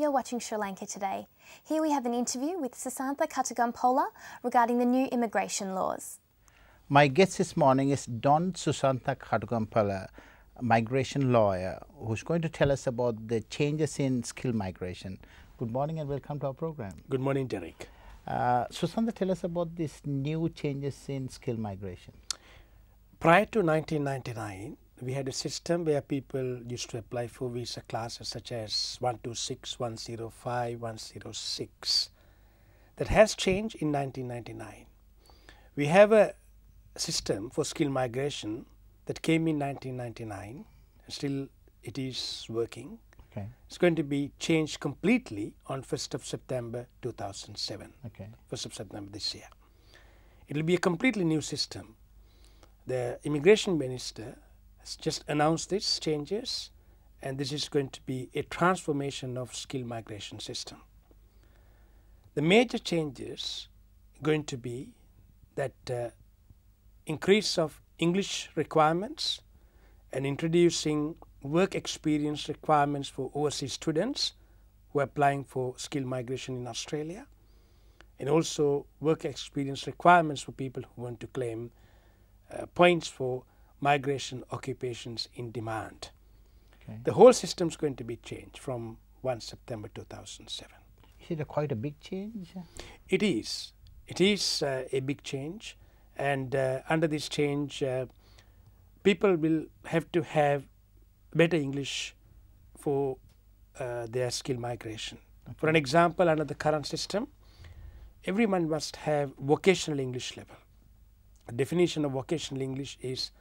You're watching Sri Lanka Today. Here we have an interview with Susantha Katugampala regarding the new immigration laws. My guest this morning is Don Susantha Katugampala, migration lawyer, who's going to tell us about the changes in skilled migration. Good morning and welcome to our program. Good morning, Derek. Susantha, tell us about these new changes in skilled migration. Prior to 1999, we had a system where people used to apply for visa classes such as 126, 105, 106. That has changed in 1999. We have a system for skilled migration that came in 1999. Still, it is working. Okay. It's going to be changed completely on 1st of September 2007. Okay. 1st of September this year. It will be a completely new system. The immigration minister has just announced these changes, and this is going to be a transformation of skilled migration system. The major changes going to be that increase of English requirements and introducing work experience requirements for overseas students who are applying for skilled migration in Australia, and also work experience requirements for people who want to claim points for migration occupations in demand. Okay. The whole system is going to be changed from 1 September 2007. Is it quite a big change? It is. It is a big change, and under this change, people will have to have better English for their skill migration. Okay. For an example, under the current system, everyone must have vocational English level. The definition of vocational English is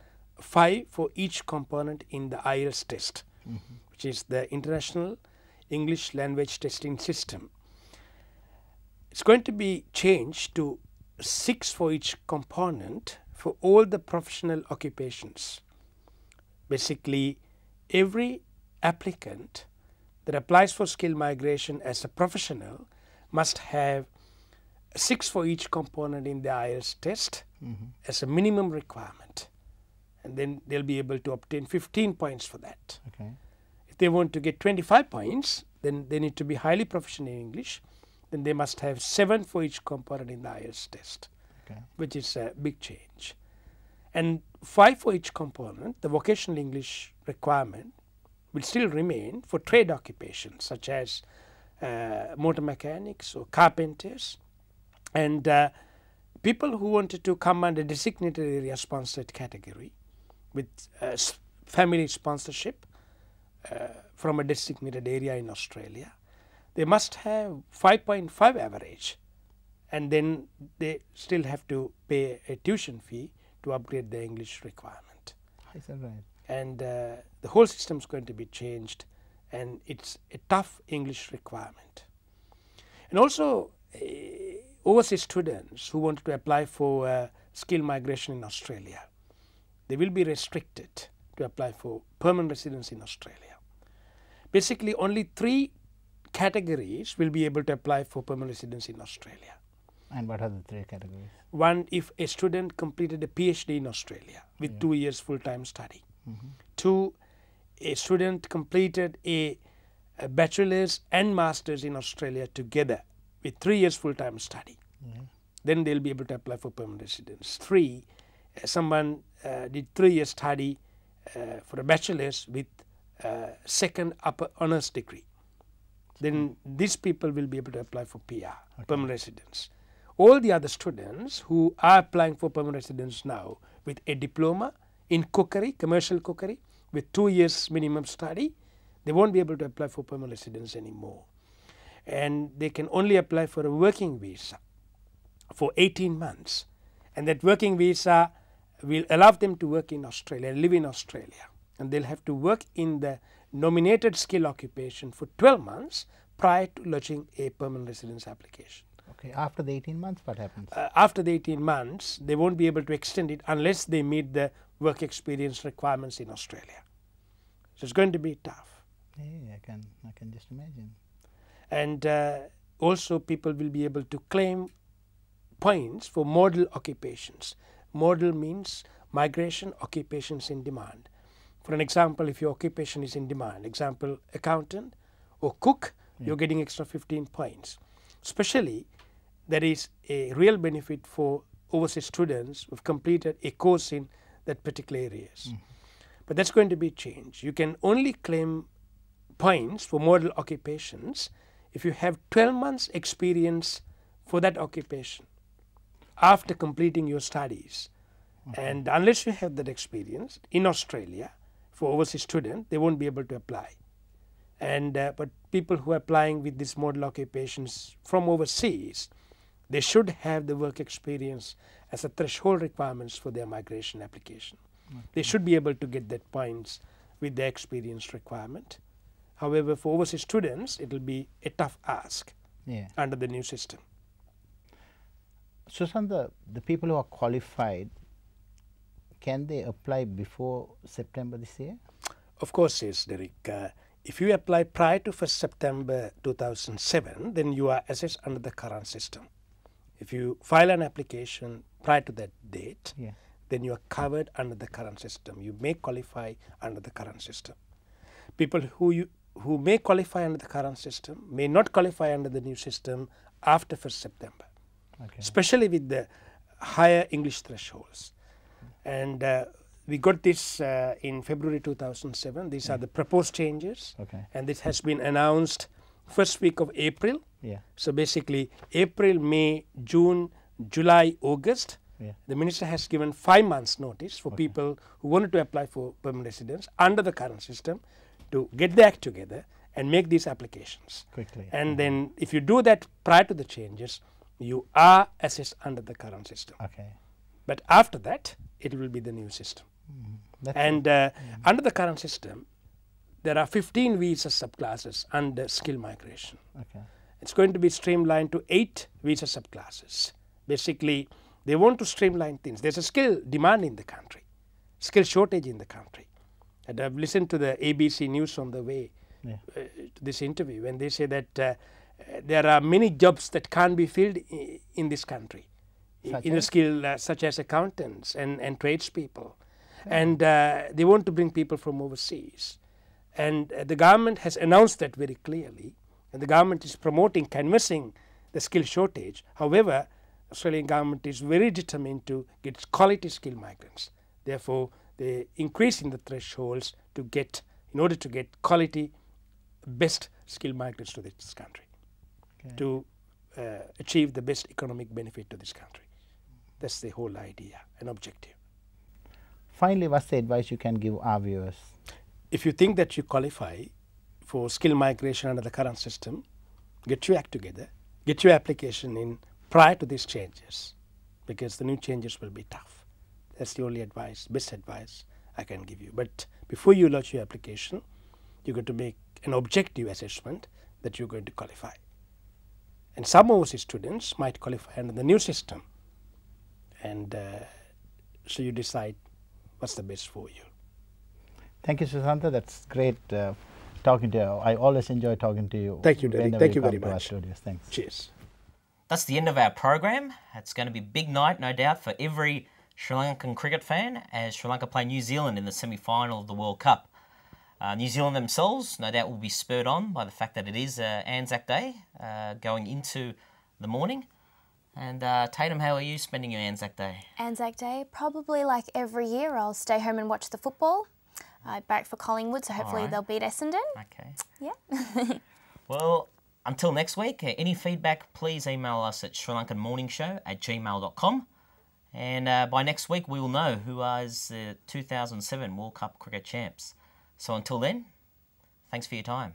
5 for each component in the IELTS test, which is the International English Language Testing System. It's going to be changed to 6 for each component for all the professional occupations. Basically, every applicant that applies for skilled migration as a professional must have 6 for each component in the IELTS test as a minimum requirement, and then they'll be able to obtain 15 points for that. Okay. If they want to get 25 points, then they need to be highly proficient in English. Then they must have 7 for each component in the IELTS test, Okay. which is a big change. And 5 for each component, the vocational English requirement will still remain for trade occupations such as motor mechanics or carpenters, and people who wanted to come under designated area sponsored category with family sponsorship from a designated area in Australia, they must have 5.5 average, and then they still have to pay a tuition fee to upgrade their English requirement. Is that right? And the whole system is going to be changed, and it's a tough English requirement. And also, overseas students who want to apply for skilled migration in Australia, they will be restricted to apply for permanent residence in Australia. Basically, only 3 categories will be able to apply for permanent residence in Australia. And what are the 3 categories? One, if a student completed a PhD in Australia with 2 years full-time study. 2, a student completed a bachelor's and master's in Australia together with 3 years full-time study. Then they'll be able to apply for permanent residence. 3, someone did 3 years study for a bachelor's with second upper honors degree. Then these people will be able to apply for PR, permanent residence. All the other students who are applying for permanent residence now with a diploma in cookery, commercial cookery, with 2 years minimum study, they won't be able to apply for permanent residence anymore. And they can only apply for a working visa for 18 months. And that working visa will allow them to work in Australia, live in Australia. And they'll have to work in the nominated skill occupation for 12 months prior to lodging a permanent residence application. Okay. After the 18 months, what happens? After the 18 months, they won't be able to extend it unless they meet the work experience requirements in Australia. So it's going to be tough. Yeah, I can just imagine. And also people will be able to claim points for model occupations. Model means migration occupations in demand. For an example, if your occupation is in demand, example accountant or cook, you're getting extra 15 points. Especially, there is a real benefit for overseas students who've completed a course in that particular areas. But that's going to be changed. You can only claim points for model occupations if you have 12 months experience for that occupation after completing your studies. And unless you have that experience in Australia for overseas students, they won't be able to apply. And but people who are applying with these model occupations from overseas, they should have the work experience as a threshold requirements for their migration application. They should be able to get that points with the experience requirement. However, for overseas students, it will be a tough ask under the new system. Susantha, the people who are qualified, can they apply before September this year? Of course, yes, Derek. If you apply prior to 1st September 2007, then you are assessed under the current system. If you file an application prior to that date, then you are covered under the current system. You may qualify under the current system. People who may qualify under the current system may not qualify under the new system after 1st September, especially with the higher English thresholds. And we got this in February 2007. These are the proposed changes, and this has been announced first week of April. So basically April, May, June, July, August. The minister has given 5 months notice for people who wanted to apply for permanent residence under the current system to get the act together and make these applications quickly. And then if you do that prior to the changes, you are assessed under the current system. But after that, it will be the new system. And under the current system, there are 15 visa subclasses under skilled migration. It's going to be streamlined to 8 visa subclasses. Basically, they want to streamline things. There's a skill demand in the country, skill shortage in the country. And I've listened to the ABC News on the way to this interview when they say that there are many jobs that can't be filled in this country, in a skill such as accountants and tradespeople. And they want to bring people from overseas. And the government has announced that very clearly. And the government is promoting, canvassing the skill shortage. However, Australian government is very determined to get quality skilled migrants. Therefore, they increasing the thresholds to get, in order to get quality, best skilled migrants to this country, to achieve the best economic benefit to this country. That's the whole idea and objective. Finally, what's the advice you can give our viewers? If you think that you qualify for skilled migration under the current system, get your act together, get your application in prior to these changes, because the new changes will be tough. That's the only advice, best advice I can give you. But before you lodge your application, you're going to make an objective assessment that you're going to qualify. And some overseas students might qualify under the new system. And so you decide what's the best for you. Thank you, Susantha. That's great talking to you. I always enjoy talking to you. Thank you, Derek. Thank you very much. Thanks. Cheers. That's the end of our program. It's going to be a big night, no doubt, for every Sri Lankan cricket fan as Sri Lanka play New Zealand in the semi-final of the World Cup. New Zealand themselves, no doubt, will be spurred on by the fact that it is Anzac Day going into the morning. And Tatum, how are you spending your Anzac Day? Anzac Day, probably like every year, I'll stay home and watch the football. I barrack for Collingwood, so hopefully they'll beat Essendon. Okay. Yeah. Well, until next week, any feedback, please email us at srilankanmorningshow@gmail.com. And by next week, we will know who is the 2007 World Cup cricket champs. So until then, thanks for your time.